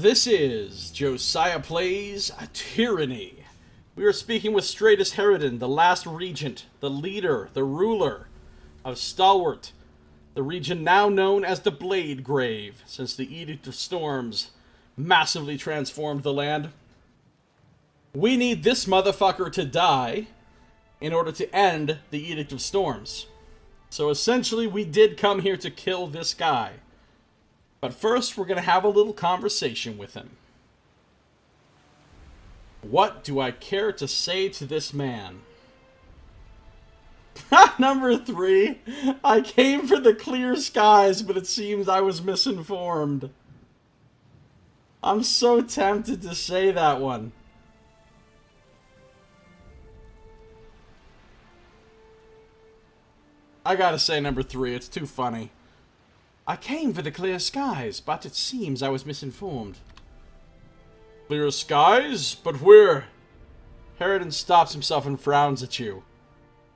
This is Josiah Plays Tyranny. We are speaking with Stratus Herodin, the last regent, the leader, the ruler of Stalwart, the region now known as the Blade Grave, since the Edict of Storms massively transformed the land. We need this motherfucker to die in order to end the Edict of Storms. So essentially, we did come here to kill this guy. But first, we're going to have a little conversation with him. What do I care to say to this man? Number 3. I came for the clear skies, but it seems I was misinformed. I'm so tempted to say that one. I gotta say number 3, it's too funny. I came for the clear skies, but it seems I was misinformed. Clear skies? But where? Herodin stops himself and frowns at you.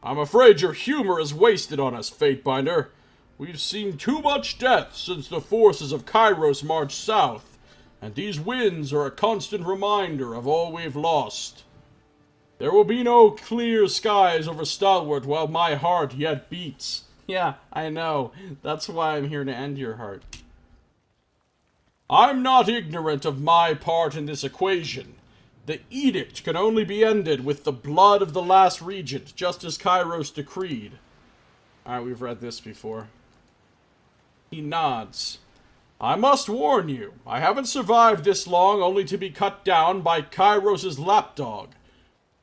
I'm afraid your humor is wasted on us, Fatebinder. We've seen too much death since the forces of Kairos marched south, and these winds are a constant reminder of all we've lost. There will be no clear skies over Stalwart while my heart yet beats. Yeah, I know. That's why I'm here to end your heart. I'm not ignorant of my part in this equation. The edict can only be ended with the blood of the last regent, just as Kairos decreed. Alright, we've read this before. He nods. I must warn you, I haven't survived this long only to be cut down by Kairos' lapdog.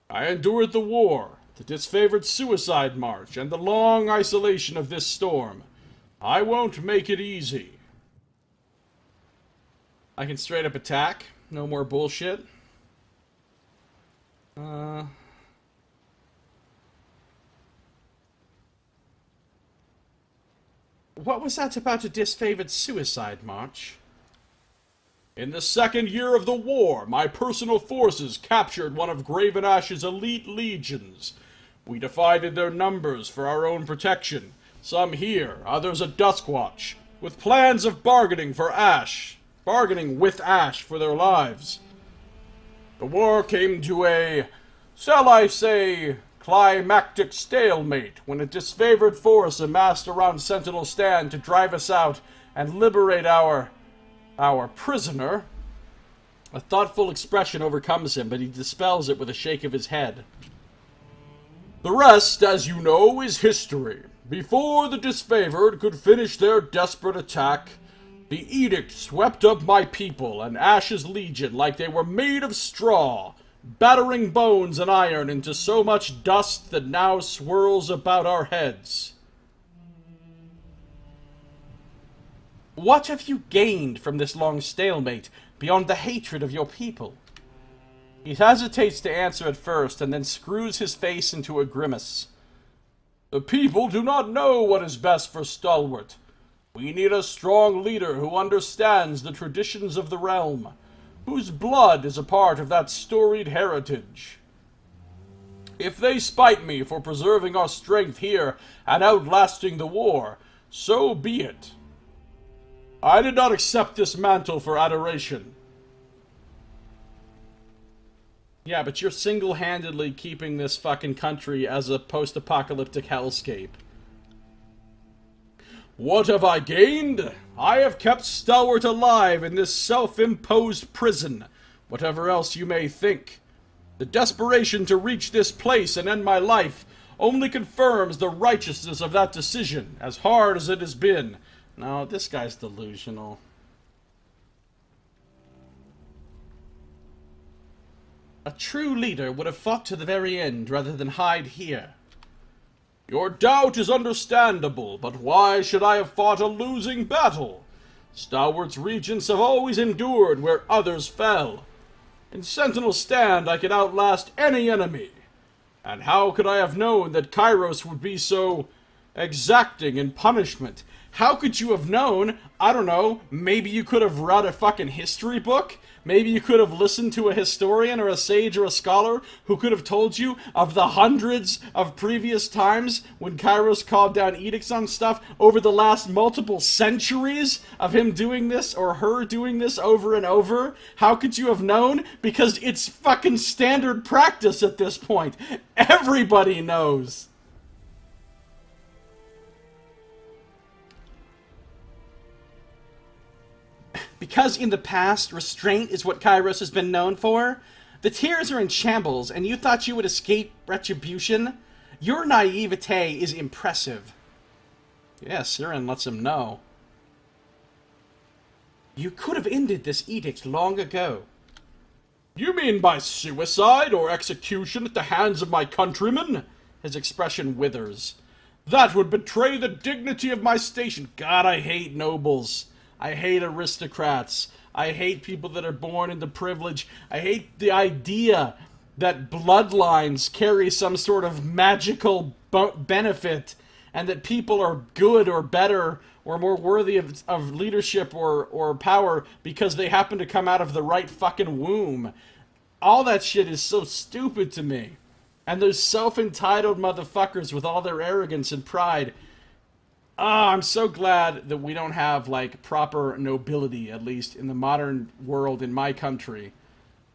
I endured the war, the disfavored suicide march, and the long isolation of this storm. I won't make it easy. I can straight up attack. No more bullshit. What was that about a disfavored suicide march? In the second year of the war, my personal forces captured one of Graven Ash's elite legions. We divided their numbers for our own protection, some here, others at Duskwatch, with plans of bargaining with Ash for their lives. The war came to a, shall I say, climactic stalemate when a disfavored force amassed around Sentinel Stand to drive us out and liberate our prisoner. A thoughtful expression overcomes him, but he dispels it with a shake of his head. The rest, as you know, is history. Before the disfavored could finish their desperate attack, the edict swept up my people and Ash's legion like they were made of straw, battering bones and iron into so much dust that now swirls about our heads. What have you gained from this long stalemate beyond the hatred of your people? He hesitates to answer at first, and then screws his face into a grimace. The people do not know what is best for Stalwart. We need a strong leader who understands the traditions of the realm, whose blood is a part of that storied heritage. If they spite me for preserving our strength here and outlasting the war, so be it. I did not accept this mantle for adoration. Yeah, but you're single-handedly keeping this fucking country as a post-apocalyptic hellscape. What have I gained? I have kept Stalwart alive in this self-imposed prison, whatever else you may think. The desperation to reach this place and end my life only confirms the righteousness of that decision, as hard as it has been. No, this guy's delusional. A true leader would have fought to the very end rather than hide here. Your doubt is understandable, but why should I have fought a losing battle? Stalwart's regents have always endured where others fell. In Sentinel Stand I could outlast any enemy. And how could I have known that Kairos would be so exacting in punishment, How could you have known? I don't know. Maybe you could have read a fucking history book? Maybe you could have listened to a historian or a sage or a scholar who could have told you of the hundreds of previous times when Kairos called down edicts on stuff over the last multiple centuries of him doing this or her doing this over and over. How could you have known? Because it's fucking standard practice at this point. Everybody knows. Because in the past, restraint is what Kairos has been known for, the tiers are in shambles, and you thought you would escape retribution? Your naivete is impressive. Yeah, Siren lets him know. You could have ended this edict long ago. You mean by suicide or execution at the hands of my countrymen? His expression withers. That would betray the dignity of my station. God, I hate nobles. I hate aristocrats. I hate people that are born into privilege. I hate the idea that bloodlines carry some sort of magical benefit and that people are good or better or more worthy of leadership or power because they happen to come out of the right fucking womb. All that shit is so stupid to me. And those self-entitled motherfuckers with all their arrogance and pride. I'm so glad that we don't have, like, proper nobility, at least in the modern world in my country.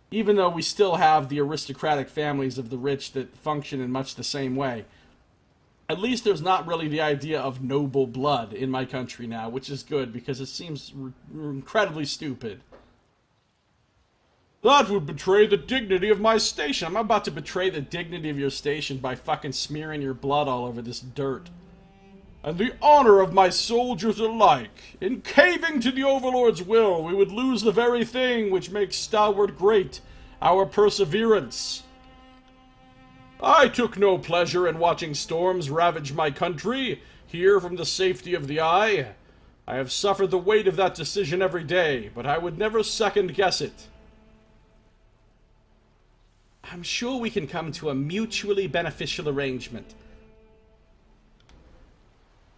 Even though we still have the aristocratic families of the rich that function in much the same way. At least there's not really the idea of noble blood in my country now, which is good, because it seems incredibly stupid. That would betray the dignity of my station. I'm about to betray the dignity of your station by fucking smearing your blood all over this dirt. And the honor of my soldiers alike. In caving to the Overlord's will, we would lose the very thing which makes Stalwart great, our perseverance. I took no pleasure in watching storms ravage my country, here from the safety of the eye. I have suffered the weight of that decision every day, but I would never second-guess it. I'm sure we can come to a mutually beneficial arrangement.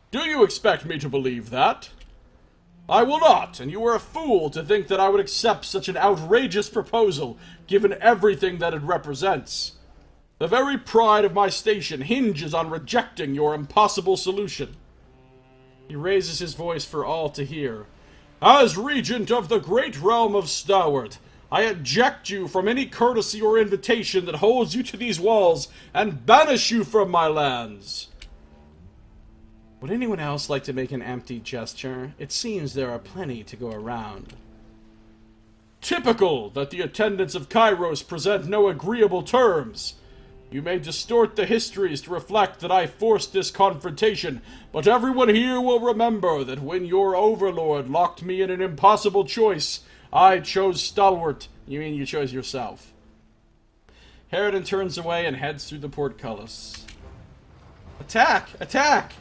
Do you expect me to believe that? I will not, and you are a fool to think that I would accept such an outrageous proposal, given everything that it represents. The very pride of my station hinges on rejecting your impossible solution. He raises his voice for all to hear. As regent of the great realm of Stalwart, I eject you from any courtesy or invitation that holds you to these walls, and banish you from my lands. Would anyone else like to make an empty gesture? It seems there are plenty to go around. Typical that the attendants of Kairos present no agreeable terms. You may distort the histories to reflect that I forced this confrontation, but everyone here will remember that when your overlord locked me in an impossible choice, I chose Stalwart. You mean you chose yourself. Harridan turns away and heads through the portcullis. Attack! Attack!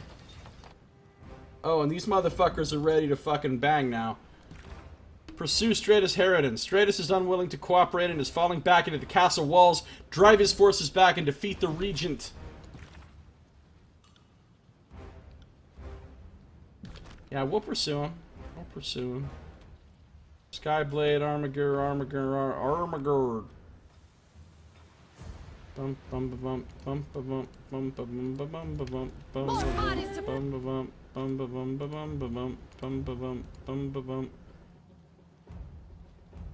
Oh, and these motherfuckers are ready to fucking bang now. Pursue Stratus Harridan. Stratus is unwilling to cooperate and is falling back into the castle walls. Drive his forces back and defeat the regent. Yeah, we'll pursue him. We'll pursue him. Skyblade, Armagerd. Bump, bump, bump, bump, bump, bump, bump, bump, bump, bump, bump. Bum ba bum ba bum ba bum bum ba bum bum ba bum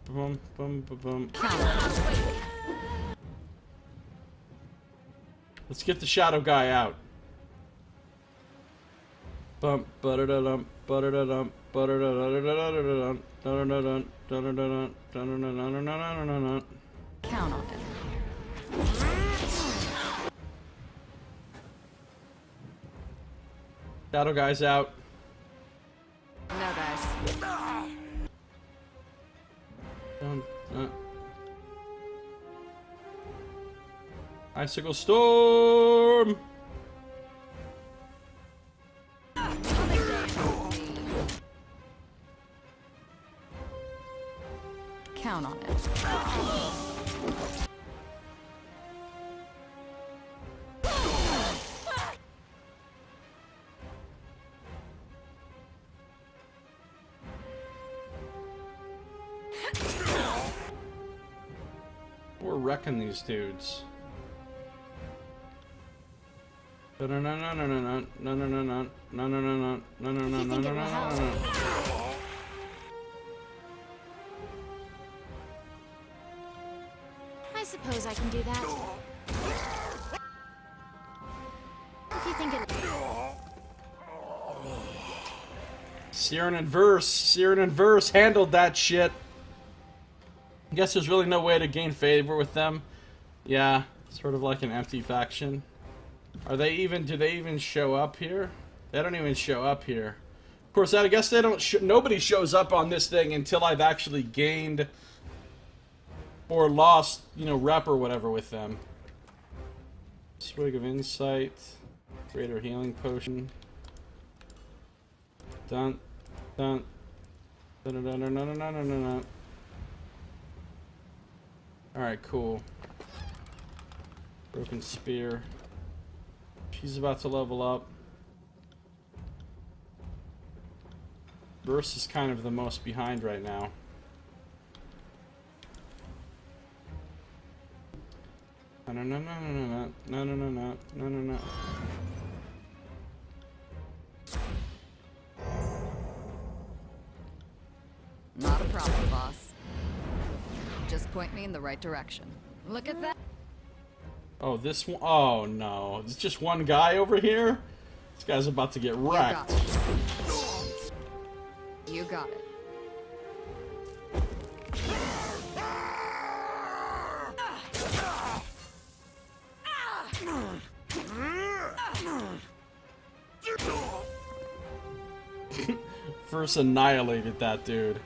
bum bum ba bum. Let's get the shadow guy out. Bump ba-da-da-dum ba-da-da-dum ba-da-da-da-da-da-da-dum da-da-da-dum da-da-da-dum da-da-da-da-da-da-da-da. Count on it. Shadow guy's out. No, guys. Icicle storm. Count on it. we're wrecking these dudes. No no no no no no no no no no no no no no no no no no no. I suppose I can do that. If you think it... Siren and Verse handled that shit. I guess there's really no way to gain favor with them. Yeah, sort of like an empty faction. Are they even, do they even show up here? They don't even show up here. Of course, I guess they don't, nobody shows up on this thing until I've actually gained or lost, you know, rep or whatever with them. Swig of Insight. Greater Healing Potion. Dun, dun, dun, dun, dun, dun, dun, dun, dun, dun. Alright, cool. Broken Spear. She's about to level up. Verse is kind of the most behind right now. No, no, no, no, no, no, no, no, no, no, no, no. Not a problem, boss. Just point me in the right direction. Look at that. Oh, this one. Oh, no. It's just one guy over here? This guy's about to get wrecked. You got it. First annihilated that dude.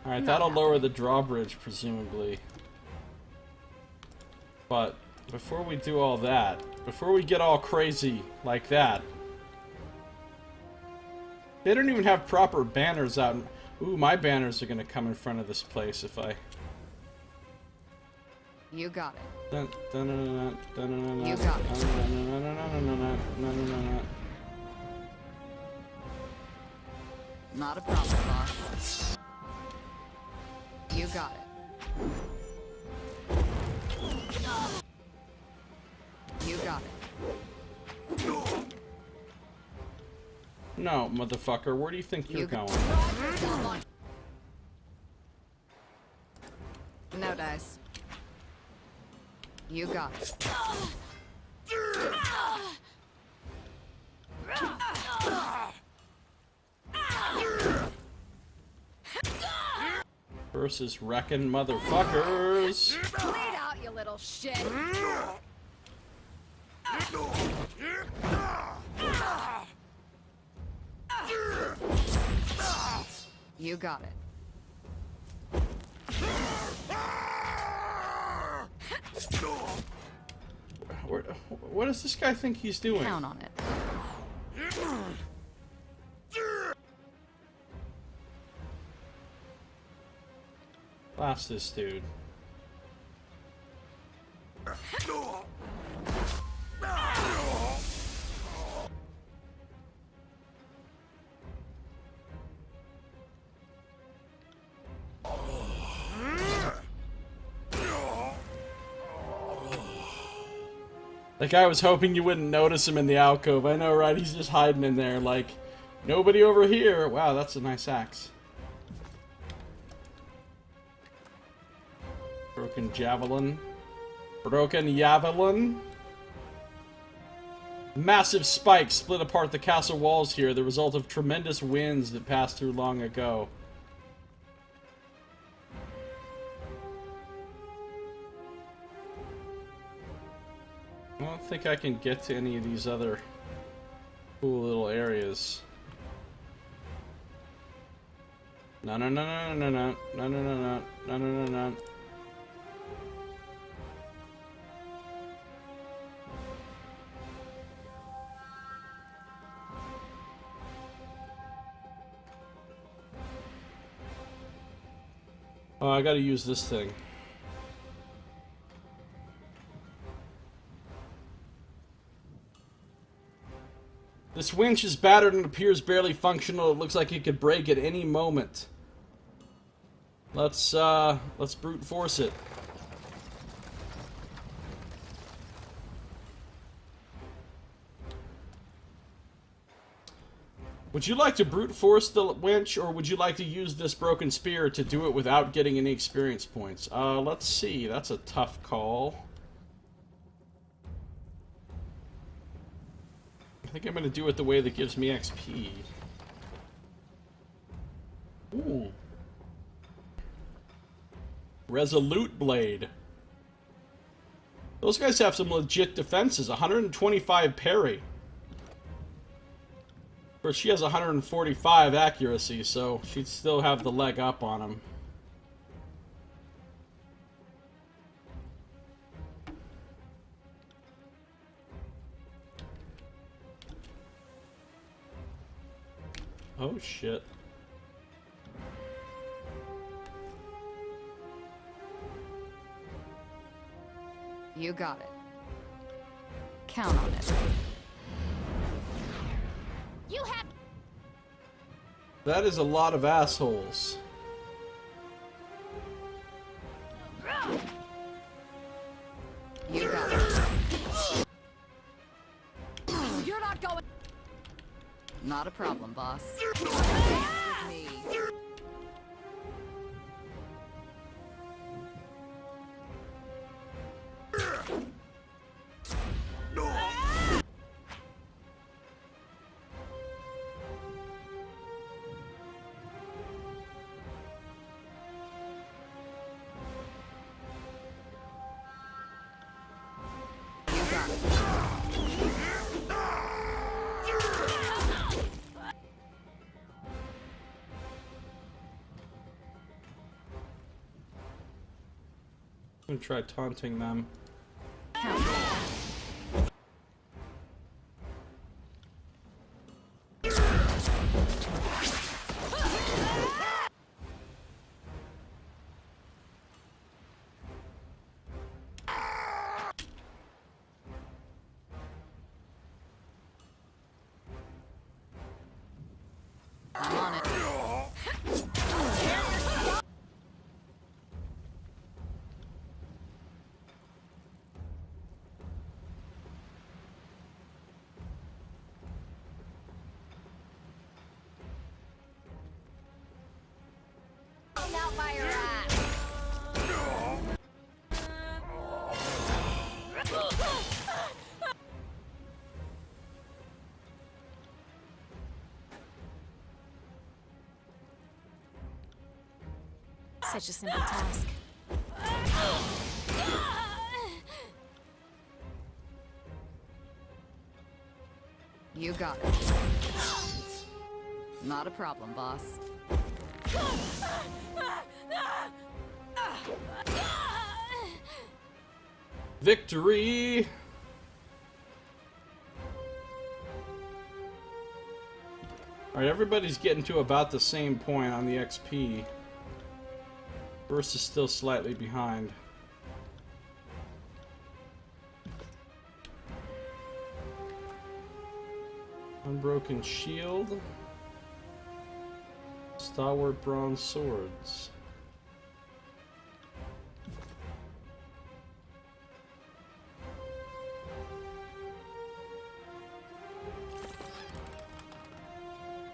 Alright, that'll lower the drawbridge, presumably. But, before we do all that, before we get all crazy like that, they don't even have proper banners out. Ooh, my banners are gonna come in front of this place if I... You got it. Dun, dun, dun, dun, dun, dun, dun, You got it. dun, dun, dun, dun, dun, dun, dun, dun, dun, dun. Not a problem, boss. You got it. You got it. No, motherfucker, where do you think you're going? No dice. You got it. Versus wrecking motherfuckers. Bleed out, you little shit. You got it. What does this guy think he's doing? Count on it. Blast this dude. Like, I was hoping you wouldn't notice him in the alcove. I know, right? He's just hiding in there, like, nobody over here. Wow, that's a nice axe. Broken javelin. Broken javelin. Massive spikes split apart the castle walls here, the result of tremendous winds that passed through long ago. I don't think I can get to any of these other cool little areas. No, no, no, no, no, no, no, no, no, no, no, no, no, no. Oh, I gotta use this thing. This winch is battered and appears barely functional. It looks like it could break at any moment. Let's brute force it. Would you like to brute force the winch, or would you like to use this broken spear to do it without getting any experience points? Let's see. That's a tough call. I think I'm going to do it the way that gives me XP. Ooh. Resolute Blade. Those guys have some legit defenses. 125 parry. Of course, she has 145 accuracy, so she'd still have the leg up on him. Oh, shit. You got it. Count on it. You have. That is a lot of assholes. You got it. You're not going. Not a problem, boss. With me. I'm gonna try taunting them. I'm on it. Out by your ass. Such a simple task. You got it. Not a problem, boss. Victory! Alright, everybody's getting to about the same point on the XP. Burst is still slightly behind. Unbroken shield. Stalwart bronze swords.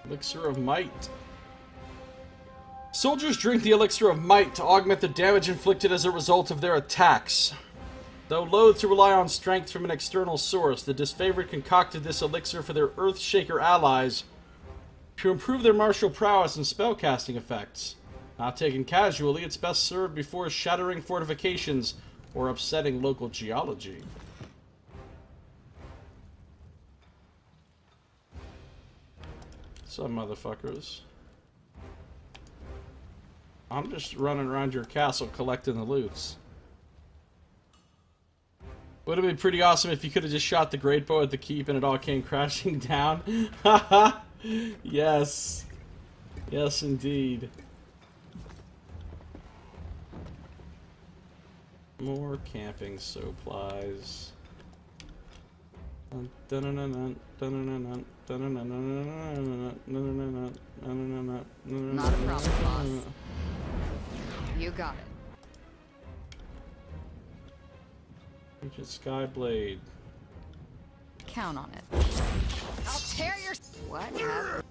Elixir of Might. Soldiers drink the Elixir of Might to augment the damage inflicted as a result of their attacks. Though loath to rely on strength from an external source, the disfavored concocted this elixir for their Earthshaker allies to improve their martial prowess and spellcasting effects. Not taken casually, it's best served before shattering fortifications or upsetting local geology. Some motherfuckers. I'm just running around your castle collecting the loots. Would have been pretty awesome if you could have just shot the great bow at the keep and it all came crashing down. Haha. Yes. Yes, indeed. More camping supplies. Not a problem, boss. got it. Ancient Skyblade. Count on it. I'll tear your... What? Have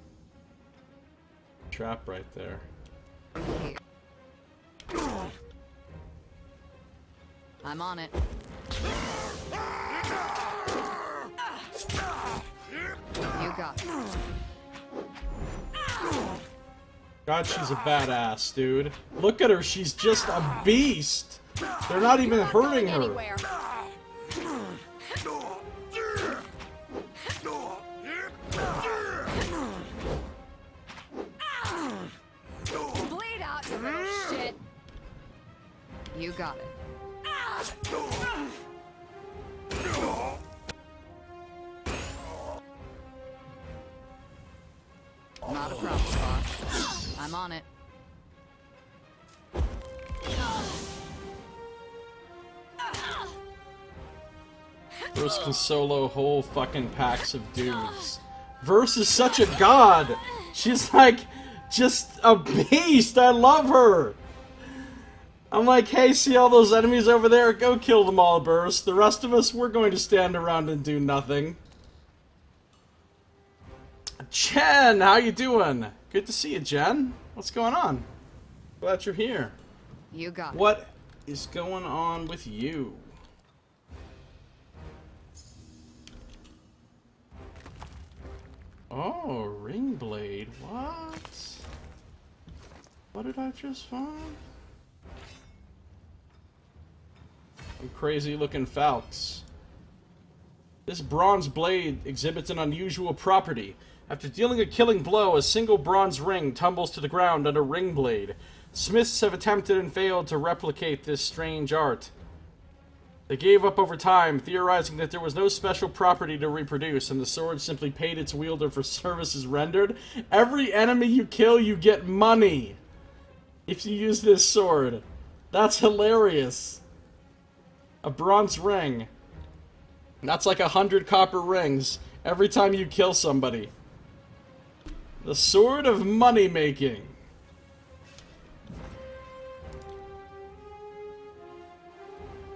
Trap right there. here. I'm on it. You got it. God, she's a badass, dude. Look at her, she's just a beast. They're not even hurting her. Anywhere. Bleed out, you little shit. You got it. Not a problem, boss. I'm on it. Verse can solo whole fucking packs of dudes. Verse is such a god. She's like just a beast. I love her. I'm like, hey, see all those enemies over there? Go kill them all, Verse. The rest of us, we're going to stand around and do nothing. Jen, how you doing? Good to see you, Jen. What's going on? Glad you're here. You got it. What is going on with you? Oh, ring blade. What? What did I just find? Some crazy looking falcons. This bronze blade exhibits an unusual property. After dealing a killing blow, a single bronze ring tumbles to the ground under ring blade. Smiths have attempted and failed to replicate this strange art. They gave up over time, theorizing that there was no special property to reproduce, and the sword simply paid its wielder for services rendered. Every enemy you kill, you get money if you use this sword. That's hilarious. A bronze ring. That's like 100 copper rings every time you kill somebody. The sword of money making.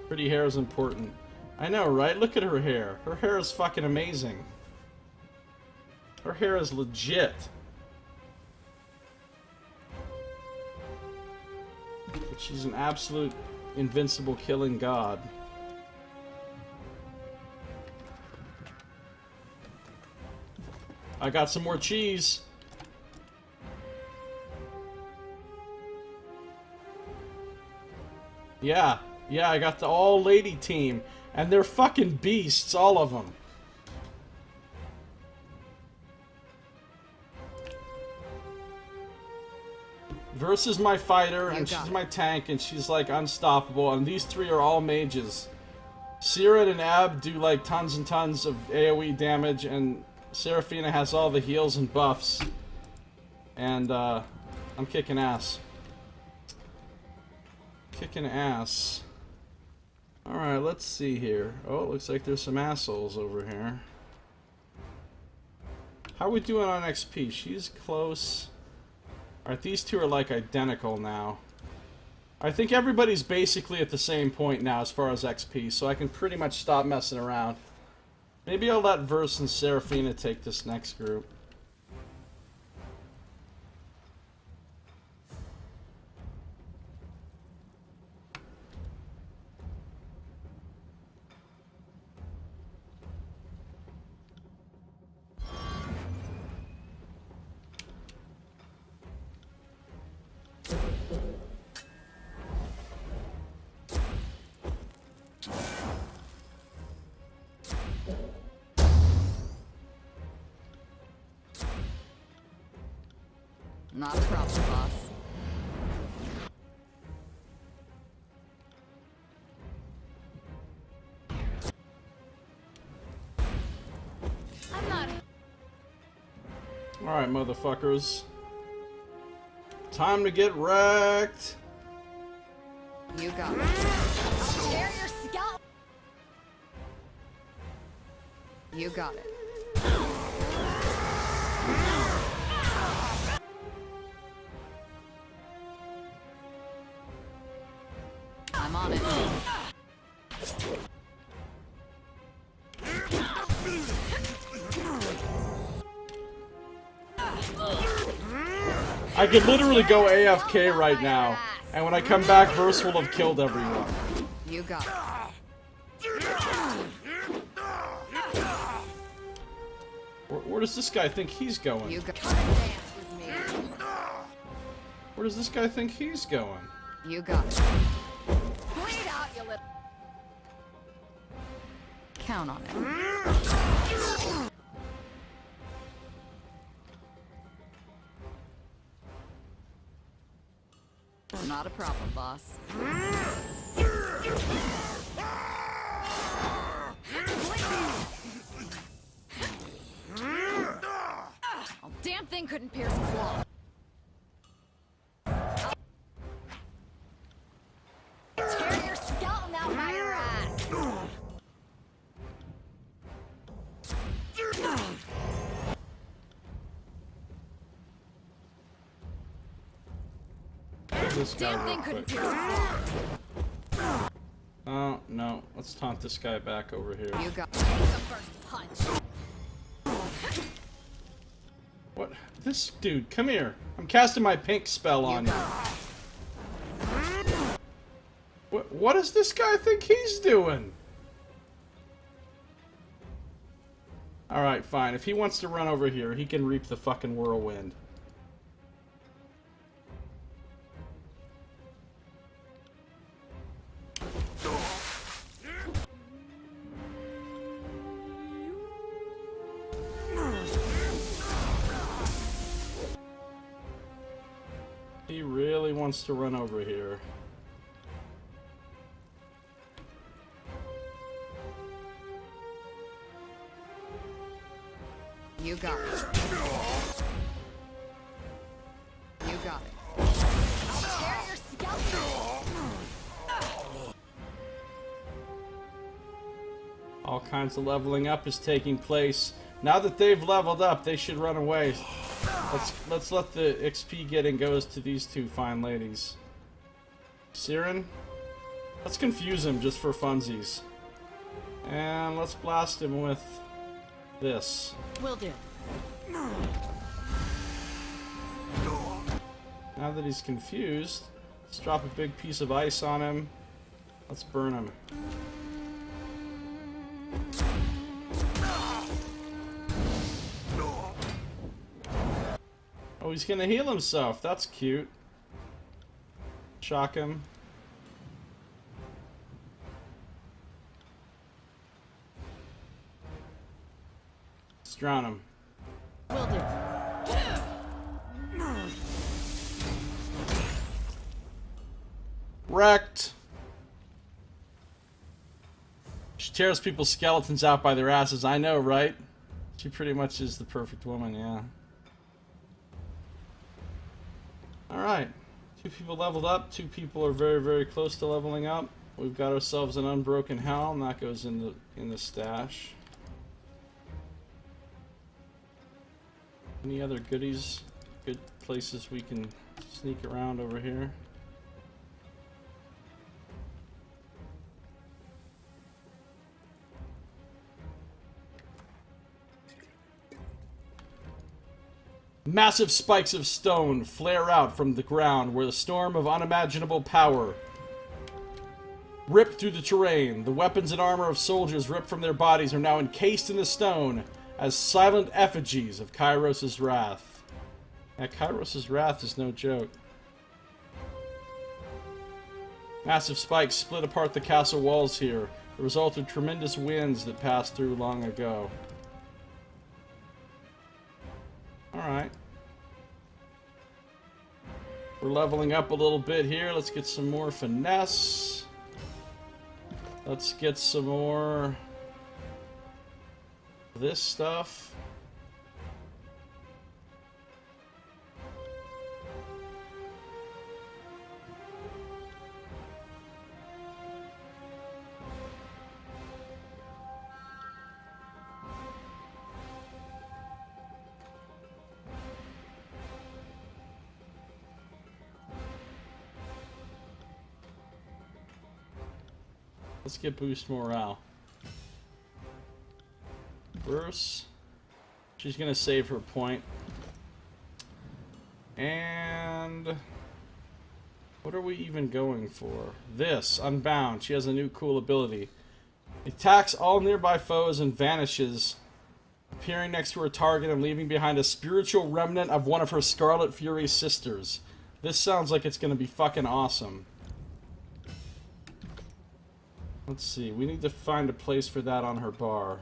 Pretty hair is important. I know, right? Look at her hair. Her hair is fucking amazing. Her hair is legit. But she's an absolute invincible killing god. I got some more cheese. Yeah, I got the all-lady team. And they're fucking beasts, all of them. Versus my fighter, and she's my tank, and she's like unstoppable. And these three are all mages. Siren and Ab do like tons and tons of AoE damage, and Seraphina has all the heals and buffs. And I'm kicking ass. Kicking ass. Alright, let's see here. Oh, it looks like there's some assholes over here. How are we doing on XP? She's close. Alright, these two are like identical now. I think everybody's basically at the same point now as far as XP, so I can pretty much stop messing around. Maybe I'll let Verse and Seraphina take this next group. Not a problem, boss. I'm not. Alright, motherfuckers. Time to get wrecked. You got it. I'll tear your scalp. You got it. I could literally go AFK right now, and when I come back, Verse will have killed everyone. You got it. Where does this guy think he's going? You got Come and dance with me. Where does this guy think he's going? You got it. Bleed out, you little. Count on it. Not a problem, boss. Oh, damn thing couldn't pierce claw. Tear your skeleton out by your ass. This guy Damn real thing couldn't quick. pierce claw. Oh, no. Let's taunt this guy back over here. You got Take the first punch. What? This dude, come here. I'm casting my pink spell on you. What does this guy think he's doing? Alright, fine. If he wants to run over here, he can reap the fucking whirlwind. He really wants to run over here. You got it. You got it. I'll tear your skeleton. All kinds of leveling up is taking place. Now that they've leveled up, they should run away. Let's let the XP getting goes to these two fine ladies. Siren? Let's confuse him just for funsies. And let's blast him with this. Will do. Now that he's confused, let's drop a big piece of ice on him. Let's burn him. Oh, he's gonna heal himself. That's cute. Shock him. Let's drown him. Will do. Wrecked. She tears people's skeletons out by their asses. I know, right? She pretty much is the perfect woman, yeah. Alright. 2 people leveled up. 2 people are very, very close to leveling up. We've got ourselves an unbroken helm. That goes in the stash. Any other goodies? Good places we can sneak around over here? Massive spikes of stone flare out from the ground where the storm of unimaginable power ripped through the terrain. The weapons and armor of soldiers ripped from their bodies are now encased in the stone as silent effigies of Kairos' wrath. Yeah, Kairos' wrath is no joke. Massive spikes split apart the castle walls here, the result of tremendous winds that passed through long ago. Alright. We're leveling up a little bit here. Let's get some more finesse. Let's get some more of this stuff. Let's get boost morale. Verse. She's gonna save her point. And what are we even going for? This, Unbound. She has a new cool ability. Attacks all nearby foes and vanishes, appearing next to her target and leaving behind a spiritual remnant of one of her Scarlet Fury sisters. This sounds like it's gonna be fucking awesome. Let's see, we need to find a place for that on her bar.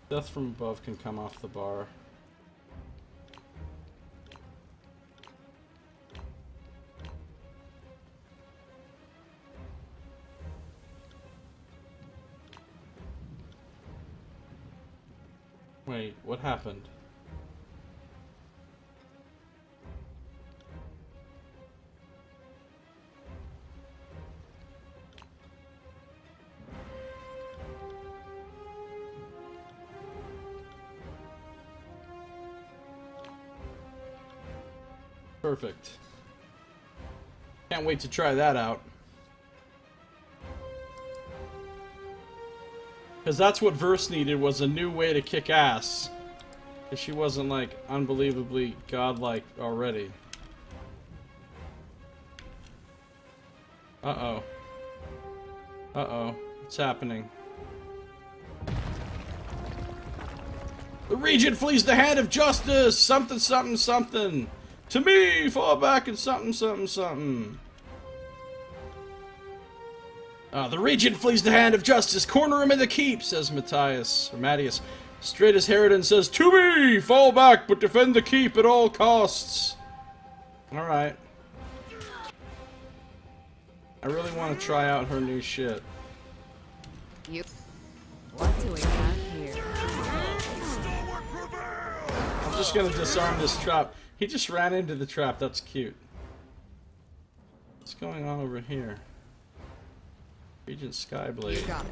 Death from above can come off the bar. Wait, what happened? Perfect. Can't wait to try that out. Because that's what Verse needed, was a new way to kick ass. Because she wasn't, like, unbelievably godlike already. Uh-oh. Uh-oh. What's happening? The Regent flees the hand of justice! Something, something, something! To me! Fall back and something, something, something. The Regent flees the hand of justice. Corner him in the keep, says Matthias. Or Mattias. Straight as Harridan says, to me! Fall back, but defend the keep at all costs. Alright. I really want to try out her new shit. What do we have here? I'm just gonna disarm this trap. He just ran into the trap. That's cute. What's going on over here? Regent Skyblade. You got it.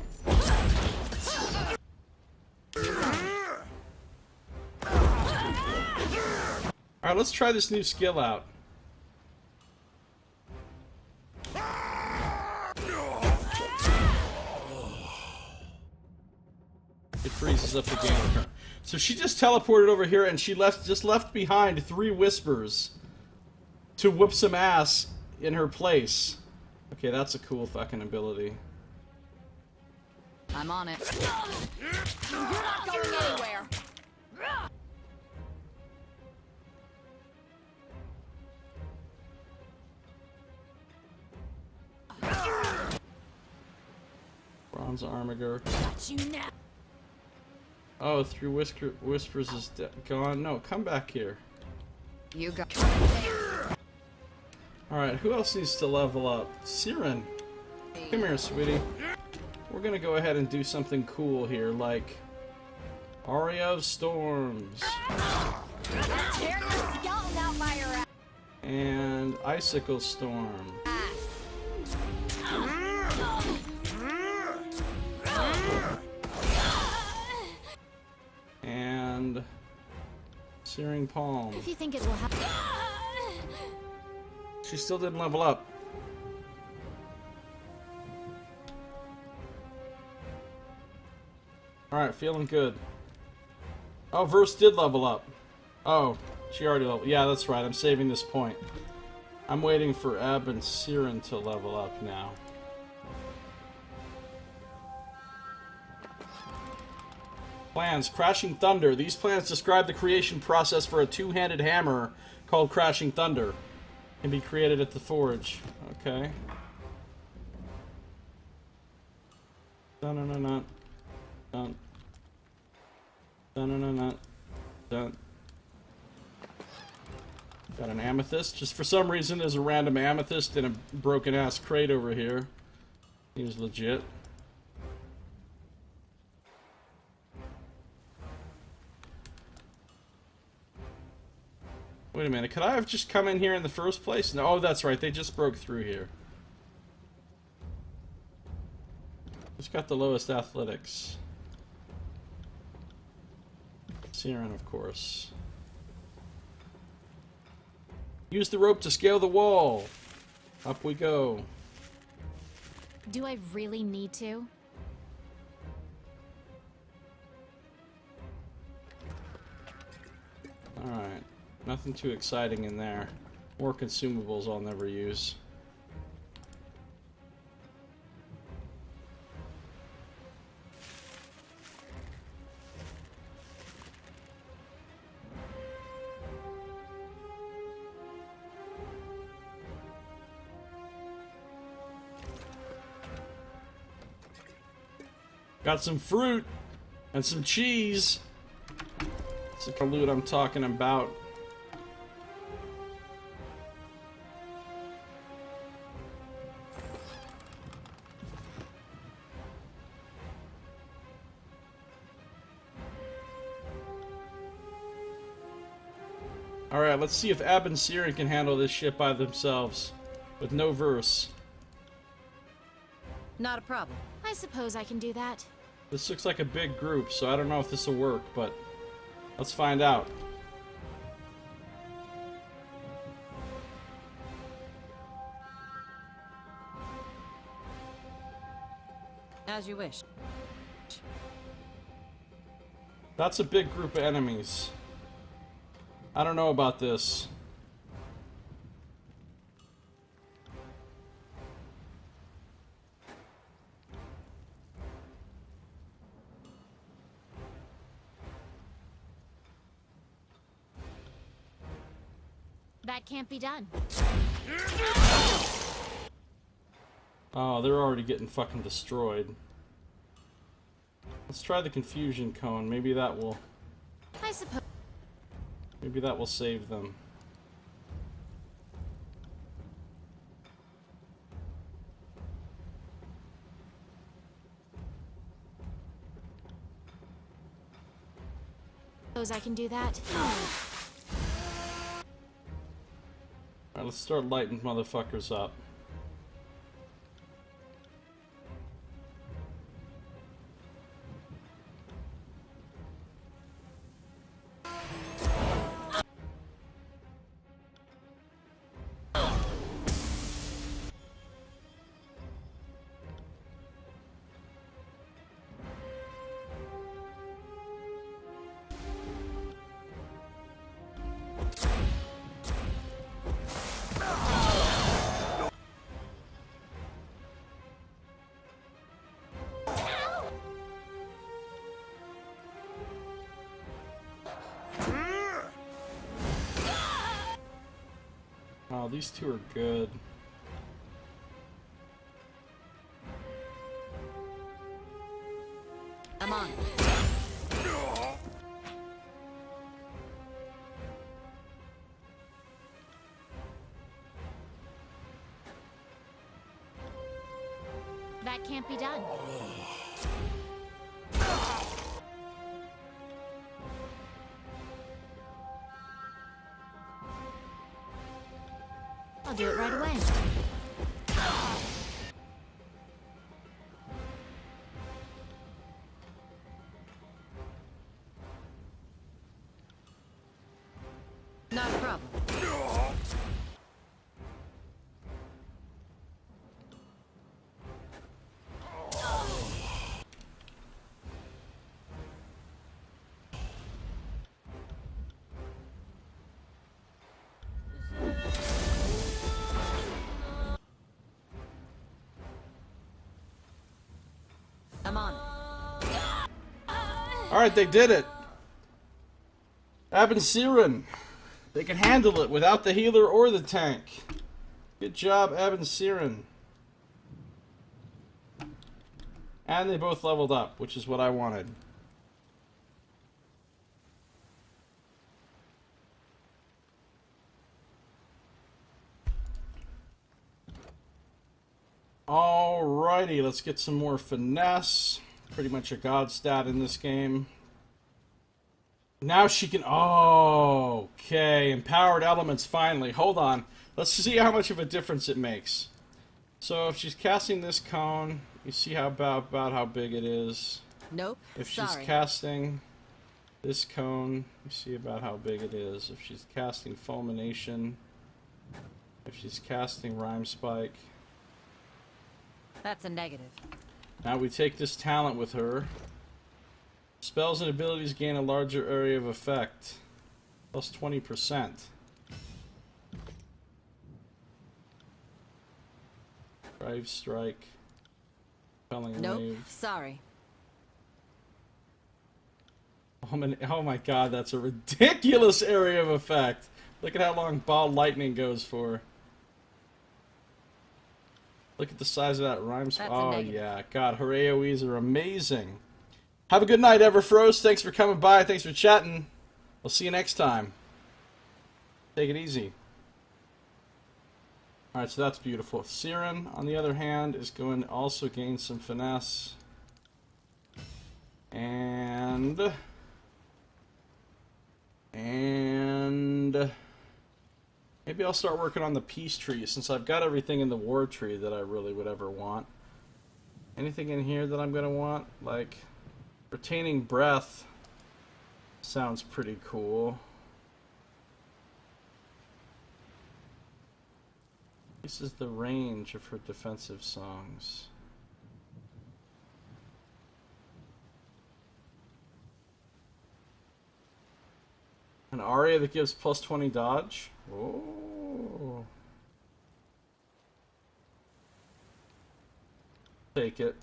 Alright, let's try this new skill out. It freezes up the game. So she just teleported over here and she just left behind 3 whispers to whoop some ass in her place. Okay, that's a cool fucking ability. I'm on it. You're not going anywhere. Bronze Armiger. Got you now. Oh, through whispers is gone. No, come back here. You got. Alright, who else needs to level up? Siren. Come here, sweetie. We're gonna go ahead and do something cool here, like Aria of Storms. Tear your skeleton out by your ass. And Icicle Storm. And Searing Palm. If you think it will happen. She still didn't level up. Alright, feeling good. Oh, Verse did level up. Oh, she already leveled. Yeah, that's right. I'm saving this point. I'm waiting for Ebb and Siren to level up now. Plans. Crashing Thunder. These plans describe the creation process for a two-handed hammer called Crashing Thunder. Can be created at the forge. Okay. Dun-dun-dun-dun. Dun. Dun-dun-dun-dun. Dun. Got an amethyst. Just for some reason, there's a random amethyst in a broken-ass crate over here. Seems legit. Wait a minute, could I have just come in here in the first place? No, oh, that's right, they just broke through here. Who's got the lowest athletics? Siren, of course. Use the rope to scale the wall. Up we go. Do I really need to? Alright. Nothing too exciting in there. More consumables I'll never use. Got some fruit and some cheese. That's the kind of loot I'm talking about. Alright, let's see if Ab and Siren can handle this shit by themselves. With no verse. Not a problem. I suppose I can do that. This looks like a big group, so I don't know if this will work, but let's find out. As you wish. That's a big group of enemies. I don't know about this. That can't be done. Oh, they're already getting fucking destroyed. Let's try the confusion cone. Maybe that will... I suppose. Maybe that will save them. Suppose I can do that. Alright, let's start lighting motherfuckers up. Oh, these two are good. I'm on. That can't be done. I'll do it right away. Not a problem. I'm on. Alright, they did it! Ab and Siren. They can handle it without the healer or the tank. Good job, Ab and Siren. And they both leveled up, which is what I wanted. Alrighty, let's get some more finesse. Pretty much a god stat in this game. Now she can... Oh, okay. Empowered elements, finally. Hold on. Let's see how much of a difference it makes. So if she's casting this cone, you see how about how big it is. Nope. If she's Sorry. casting this cone, you see about how big it is. If she's casting Fulmination, if she's casting Rhyme Spike. That's a negative. Now we take this talent with her. Spells and abilities gain a larger area of effect. Plus 20%. Drive strike. Repelling Nope. wave. Sorry. Oh my god, that's a ridiculous area of effect. Look at how long ball lightning goes for. Look at the size of that rhyme. Oh yeah, god, her AoEs are amazing. Have a good night, Everfrost. Thanks for coming by. Thanks for chatting. We'll see you next time. Take it easy. Alright, so that's beautiful. Siren, on the other hand, is going to also gain some finesse. And maybe I'll start working on the peace tree, since I've got everything in the war tree that I really would ever want. Anything in here that I'm going to want? Like, retaining breath sounds pretty cool. This is the range of her defensive songs. An aria that gives plus 20 dodge? Oh. Take it.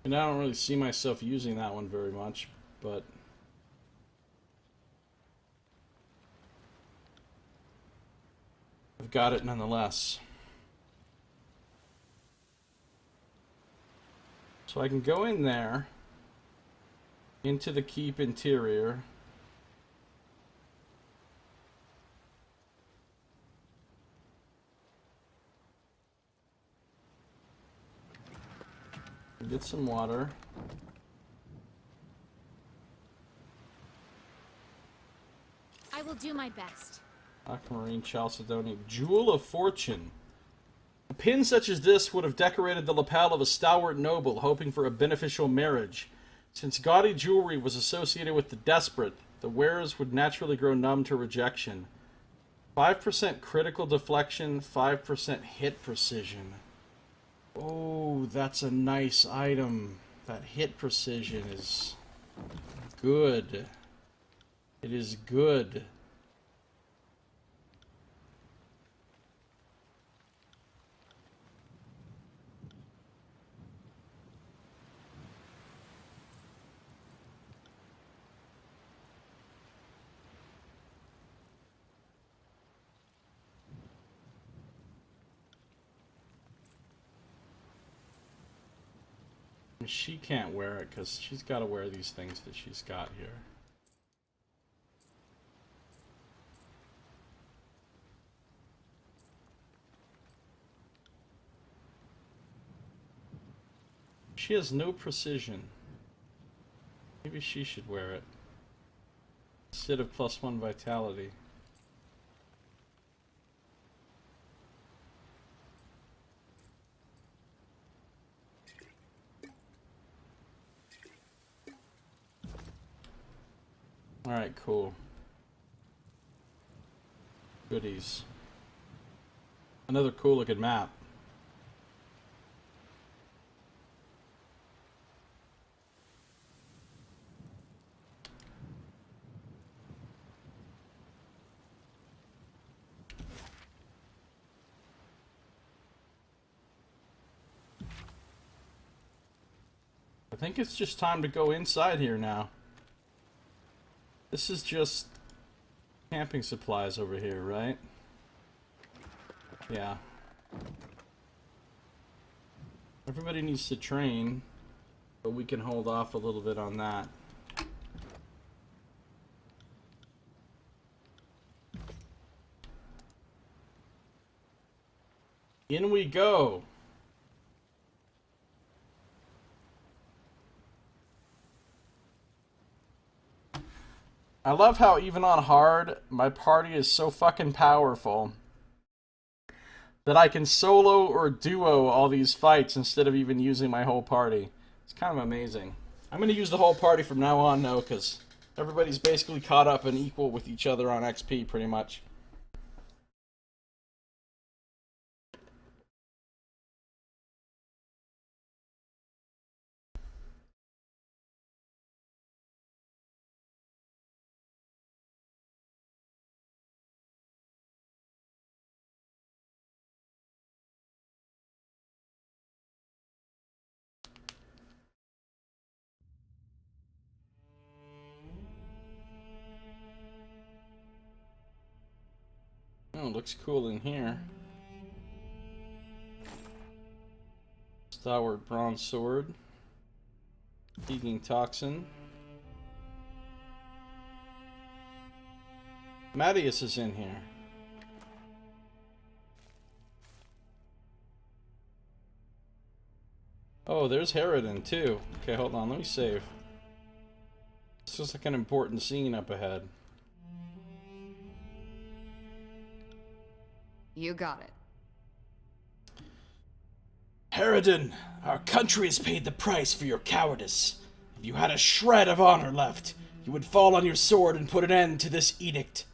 And I don't really see myself using that one very much, but I've got it nonetheless. So I can go in there, into the keep interior. Get some water. I will do my best. Aquamarine Chalcedony. Jewel of Fortune. A pin such as this would have decorated the lapel of a stalwart noble hoping for a beneficial marriage. Since gaudy jewelry was associated with the desperate, the wearers would naturally grow numb to rejection. 5% critical deflection, 5% hit precision. Oh, that's a nice item. That hit precision is good. It is good. She can't wear it because she's got to wear these things that she's got here. She has no precision. Maybe she should wear it instead of +1 vitality. Alright, cool. Goodies. Another cool looking map. I think it's just time to go inside here now. This is just camping supplies over here, right? Yeah. Everybody needs to train, but we can hold off a little bit on that. In we go. I love how even on hard, my party is so fucking powerful that I can solo or duo all these fights instead of even using my whole party. It's kind of amazing. I'm going to use the whole party from now on, though, because everybody's basically caught up and equal with each other on XP, pretty much. Oh, looks cool in here. Stalwart bronze sword. Heating toxin. Mattias is in here. Oh, there's Harridan too. Okay, hold on, let me save. This is like an important scene up ahead. You got it. Harridan, our country has paid the price for your cowardice. If you had a shred of honor left, you would fall on your sword and put an end to this edict.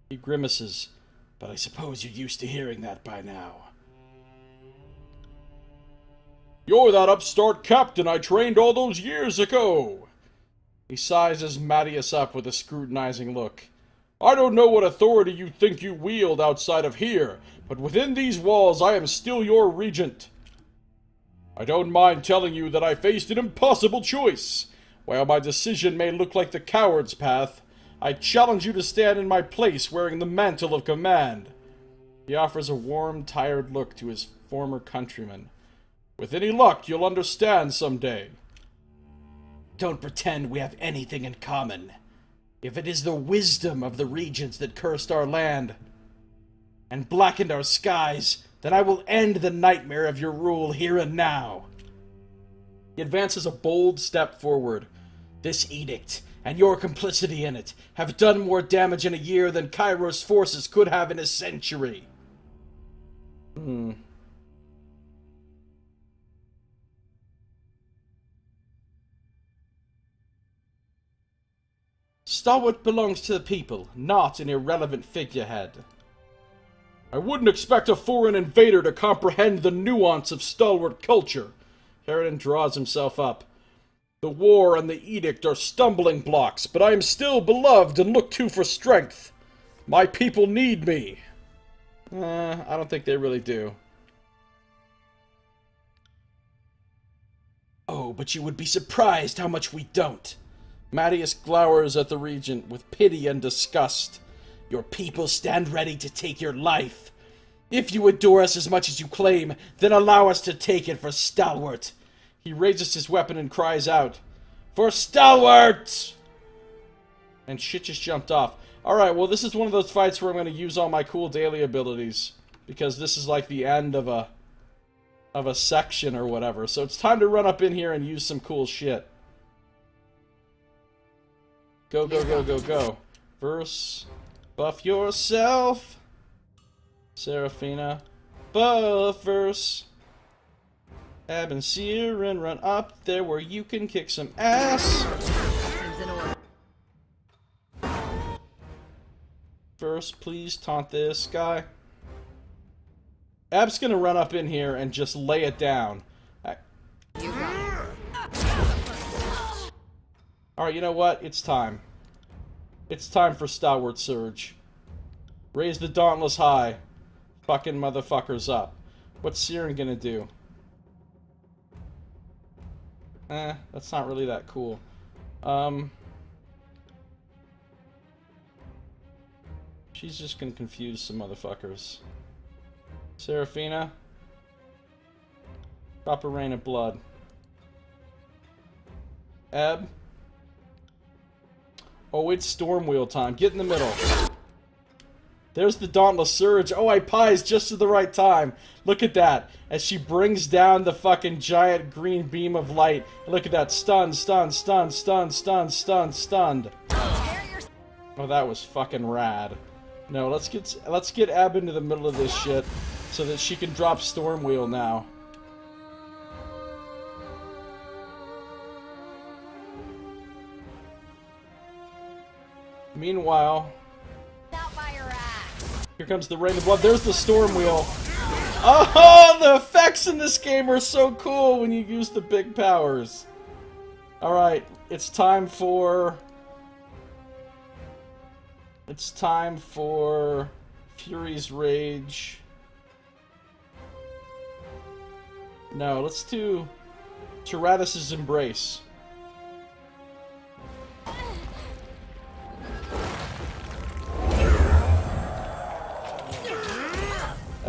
He grimaces. But I suppose you're used to hearing that by now. You're that upstart captain I trained all those years ago. He sizes Mattias up with a scrutinizing look. I don't know what authority you think you wield outside of here, but within these walls I am still your regent. I don't mind telling you that I faced an impossible choice. While my decision may look like the coward's path, I challenge you to stand in my place wearing the mantle of command. He offers a warm, tired look to his former countryman. With any luck, you'll understand someday. Don't pretend we have anything in common. If it is the wisdom of the regents that cursed our land and blackened our skies, then I will end the nightmare of your rule here and now. He advances a bold step forward. This edict, and your complicity in it, have done more damage in a year than Cairo's forces could have in a century. Stalwart belongs to the people, not an irrelevant figurehead. I wouldn't expect a foreign invader to comprehend the nuance of stalwart culture. Harridan draws himself up. The war and the edict are stumbling blocks, but I am still beloved and looked to for strength. My people need me. I don't think they really do. Oh, but you would be surprised how much we don't. Mattias glowers at the regent with pity and disgust. Your people stand ready to take your life. If you adore us as much as you claim, then allow us to take it for Stalwart. He raises his weapon and cries out, For Stalwart! And shit just jumped off. Alright, well this is one of those fights where I'm going to use all my cool daily abilities. Because this is like the end of a section or whatever. So it's time to run up in here and use some cool shit. Go, go, go, go, go. Verse. Buff yourself. Seraphina. Buff verse. Ab and Siren, run up there where you can kick some ass. Seems in order. First, please taunt this guy. Ab's gonna run up in here and just lay it down. You got it. Alright, you know what? It's time. It's time for Stalwart Surge. Raise the Dauntless high. Fucking motherfuckers up. What's Siren gonna do? That's not really that cool. She's just gonna confuse some motherfuckers. Seraphina. Drop a rain of blood. Ab. Oh, it's Stormwheel time. Get in the middle. There's the Dauntless Surge. Oh, I pies just at the right time. Look at that. As she brings down the fucking giant green beam of light. Look at that. Stunned, stunned, stunned, stunned, stunned, stunned, stunned. Oh, that was fucking rad. No, let's get Ab into the middle of this shit so that she can drop Stormwheel now. Meanwhile, Out by your ass. here comes the rain of blood. There's the Stormwheel. Oh, the effects in this game are so cool when you use the big powers. Alright, it's time for Fury's Rage. No, let's do Tyrannis' Embrace.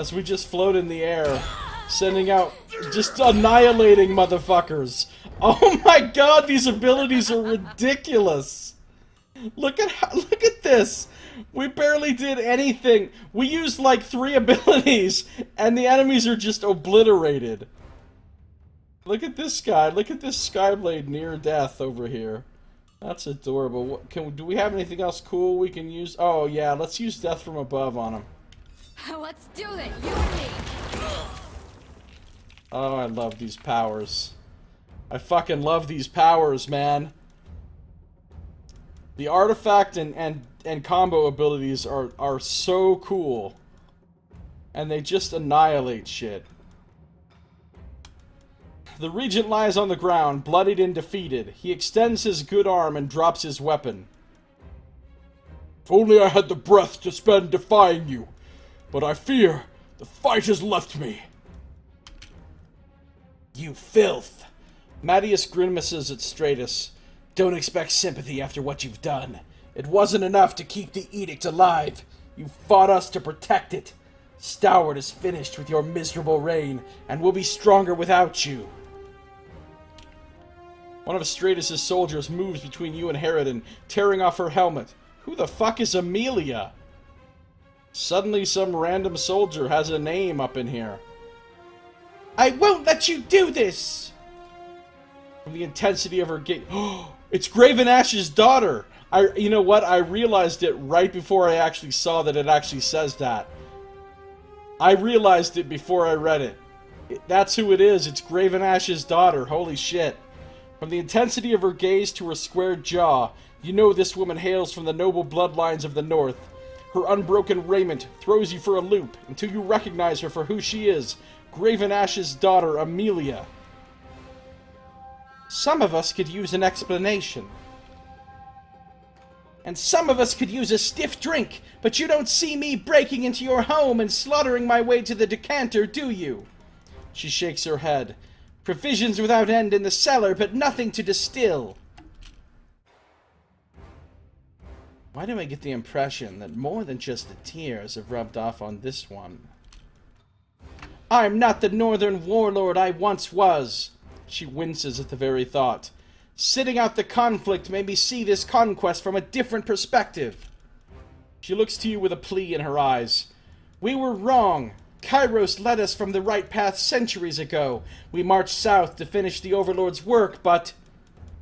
as we just float in the air, sending out, just annihilating motherfuckers. Oh my god, these abilities are ridiculous. Look at this. We barely did anything. We used like 3 abilities, and the enemies are just obliterated. Look at this guy. Look at this Skyblade near death over here. That's adorable. What, do we have anything else cool we can use? Oh yeah, let's use Death from Above on him. Let's do it, you and me. Oh, I love these powers. I fucking love these powers, man. The artifact and combo abilities are so cool. And they just annihilate shit. The Regent lies on the ground, bloodied and defeated. He extends his good arm and drops his weapon. If only I had the breath to spend defying you. But I fear the fight has left me. You filth. Mattias grimaces at Stratus. Don't expect sympathy after what you've done. It wasn't enough to keep the edict alive. You fought us to protect it. Stoward is finished with your miserable reign, and will be stronger without you. One of Stratus' soldiers moves between you and Harridan, tearing off her helmet. Who the fuck is Amelia? Suddenly some random soldier has a name up in here. I won't let you do this! From the intensity of her gaze... It's Graven Ash's daughter! You know what? I realized it right before I actually saw that it actually says that. I realized it before I read it. That's who it is. It's Graven Ash's daughter. Holy shit. From the intensity of her gaze to her squared jaw, you know this woman hails from the noble bloodlines of the North. Her unbroken raiment throws you for a loop until you recognize her for who she is. Graven Ash's daughter, Amelia. Some of us could use an explanation. And some of us could use a stiff drink, but you don't see me breaking into your home and slaughtering my way to the decanter, do you? She shakes her head. Provisions without end in the cellar, but nothing to distill. Why do I get the impression that more than just the tears have rubbed off on this one? I'm not the northern warlord I once was. She winces at the very thought. Sitting out the conflict made me see this conquest from a different perspective. She looks to you with a plea in her eyes. We were wrong. Kairos led us from the right path centuries ago. We marched south to finish the Overlord's work, but...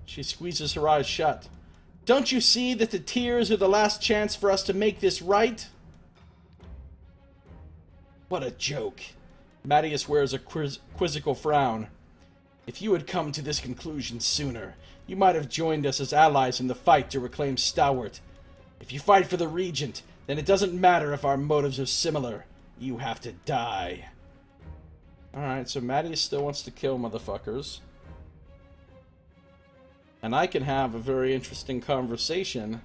She squeezes her eyes shut. Don't you see that the tears are the last chance for us to make this right? What a joke. Mattias wears a quizzical frown. If you had come to this conclusion sooner, you might have joined us as allies in the fight to reclaim Stowart. If you fight for the Regent, then it doesn't matter if our motives are similar. You have to die. Alright, so Mattias still wants to kill motherfuckers. And I can have a very interesting conversation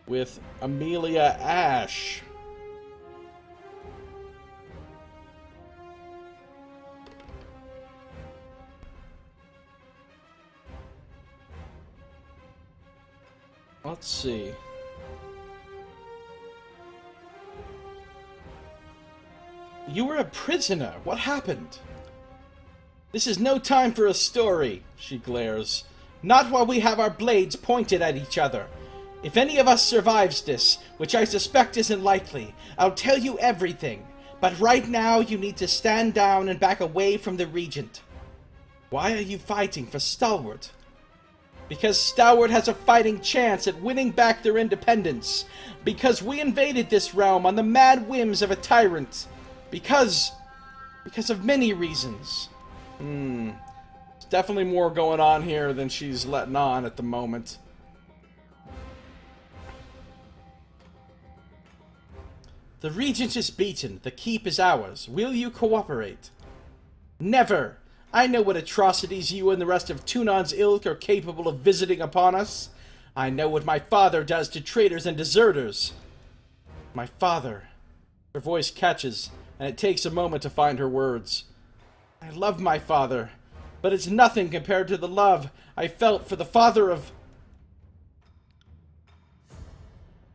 with Amelia Ash. Let's see. You were a prisoner. What happened? This is no time for a story, she glares. Not while we have our blades pointed at each other. If any of us survives this, which I suspect isn't likely, I'll tell you everything. But right now, you need to stand down and back away from the Regent. Why are you fighting for Stalwart? Because Stoward has a fighting chance at winning back their independence. Because we invaded this realm on the mad whims of a tyrant. Because of many reasons. There's definitely more going on here than she's letting on at the moment. The Regent is beaten. The keep is ours. Will you cooperate? Never! I know what atrocities you and the rest of Tunon's ilk are capable of visiting upon us. I know what my father does to traitors and deserters. My father. Her voice catches, and it takes a moment to find her words. I love my father, but it's nothing compared to the love I felt for the father of...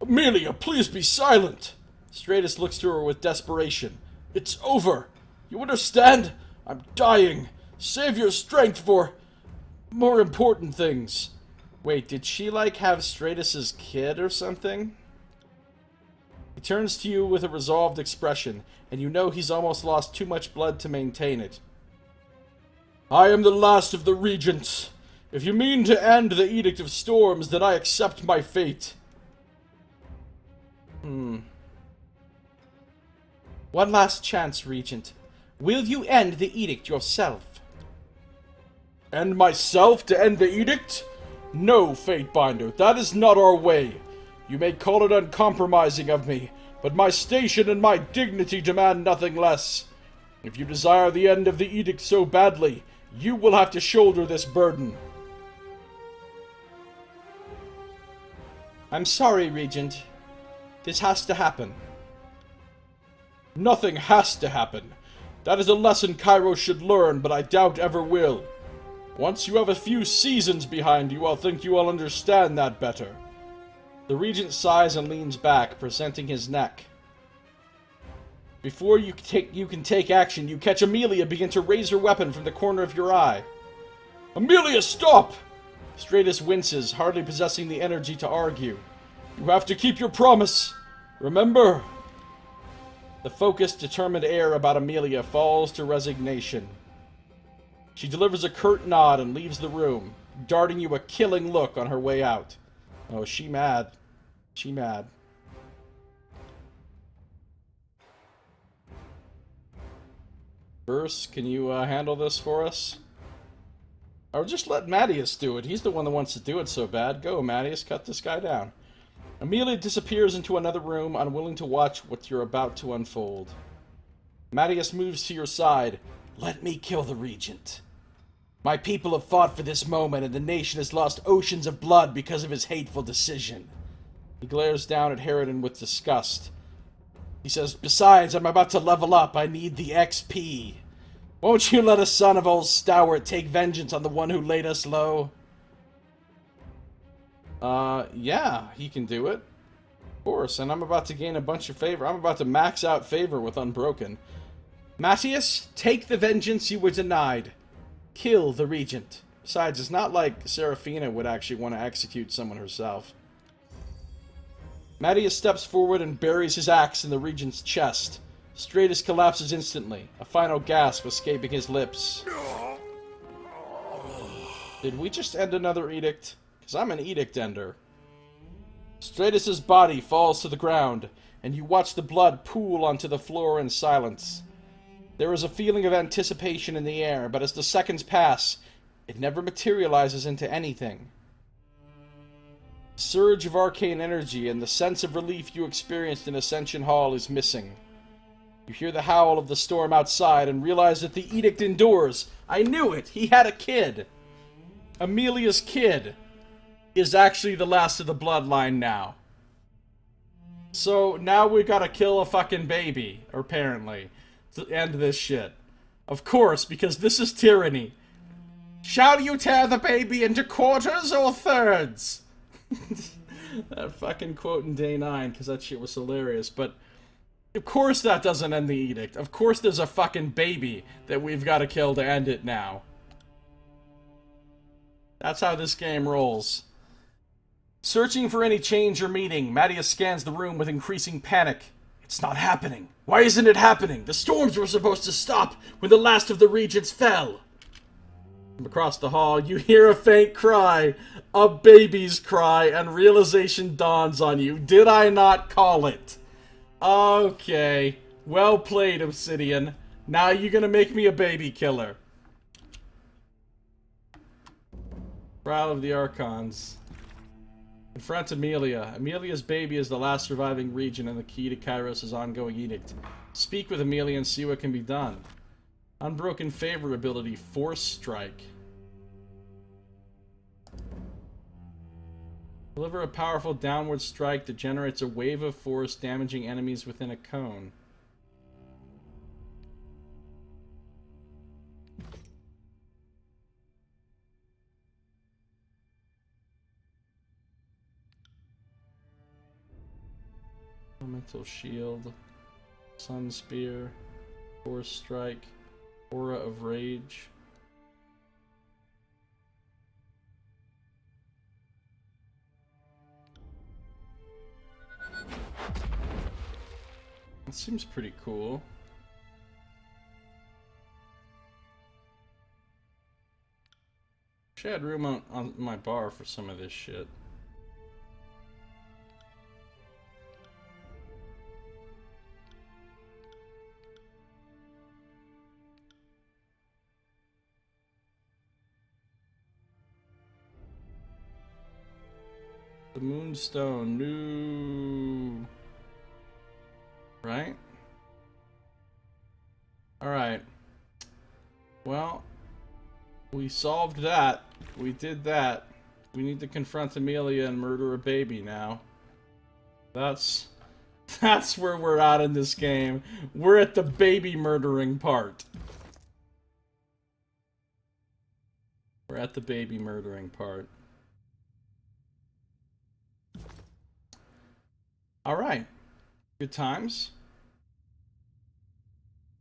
Amelia, please be silent! Stratus looks to her with desperation. It's over. You understand? I'm dying. Save your strength for more important things. Wait, did she, like, have Stratus's kid or something? He turns to you with a resolved expression, and you know he's almost lost too much blood to maintain it. I am the last of the regents. If you mean to end the Edict of Storms, then I accept my fate. One last chance, Regent. Will you end the edict yourself? End myself to end the edict? No, Fatebinder, that is not our way. You may call it uncompromising of me, but my station and my dignity demand nothing less. If you desire the end of the edict so badly, you will have to shoulder this burden. I'm sorry, Regent. This has to happen. Nothing has to happen. That is a lesson Kairos should learn, but I doubt ever will. Once you have a few seasons behind you, I'll think you will understand that better. The Regent sighs and leans back, presenting his neck. Before you can take action, you catch Amelia begin to raise her weapon from the corner of your eye. Amelia, stop! Stratus winces, hardly possessing the energy to argue. You have to keep your promise. Remember? The focused, determined air about Amelia falls to resignation. She delivers a curt nod and leaves the room, darting you a killing look on her way out. Oh, she mad. She mad. Verse, can you handle this for us? Or just let Mattias do it. He's the one that wants to do it so bad. Go, Mattias, cut this guy down. Amelia disappears into another room, unwilling to watch what you're about to unfold. Mattias moves to your side. Let me kill the Regent. My people have fought for this moment, and the nation has lost oceans of blood because of his hateful decision. He glares down at Harridan with disgust. He says, besides, I'm about to level up. I need the XP. Won't you let a son of old Stalwart take vengeance on the one who laid us low? Yeah, he can do it. Of course, and I'm about to gain a bunch of favor. I'm about to max out favor with Unbroken. Mattias, take the vengeance you were denied. Kill the Regent. Besides, it's not like Seraphina would actually want to execute someone herself. Mattias steps forward and buries his axe in the Regent's chest. Stratus collapses instantly, a final gasp escaping his lips. Did we just end another edict? Because I'm an edict ender. Stratus's body falls to the ground, and you watch the blood pool onto the floor in silence. There is a feeling of anticipation in the air, but as the seconds pass, it never materializes into anything. The surge of arcane energy and the sense of relief you experienced in Ascension Hall is missing. You hear the howl of the storm outside and realize that the edict endures. I knew it! He had a kid! Amelia's kid is actually the last of the bloodline now. So now we gotta kill a fucking baby, apparently, to end this shit. Of course, because this is tyranny. Shall you tear the baby into quarters or thirds? That fucking quote in Day 9, because that shit was hilarious, but of course that doesn't end the edict. Of course there's a fucking baby that we've got to kill to end it now. That's how this game rolls. Searching for any change or meaning, Mattias scans the room with increasing panic. It's not happening. Why isn't it happening? The storms were supposed to stop when the last of the regents fell. From across the hall, you hear a faint cry, a baby's cry, and realization dawns on you. Did I not call it? Okay. Well played, Obsidian. Now you're gonna make me a baby killer. Trial of the Archons. Confront Amelia. Amelia's baby is the last surviving regent and the key to Kairos' ongoing edict. Speak with Amelia and see what can be done. Unbroken favor ability, Force Strike. Deliver a powerful downward strike that generates a wave of force damaging enemies within a cone. Elemental Shield. Sun Spear. Force Strike. Aura of Rage. That seems pretty cool. Wish I had room on my bar for some of this shit. The Moonstone, new. Right? Alright. Well, we solved that. We did that. We need to confront Amelia and murder a baby now. That's where we're at in this game. We're at the baby murdering part. We're at the baby murdering part. Alright. Good times.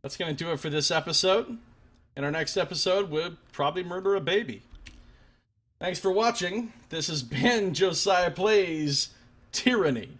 That's going to do it for this episode. In our next episode, we'll probably murder a baby. Thanks for watching. This has been Josiah Plays Tyranny.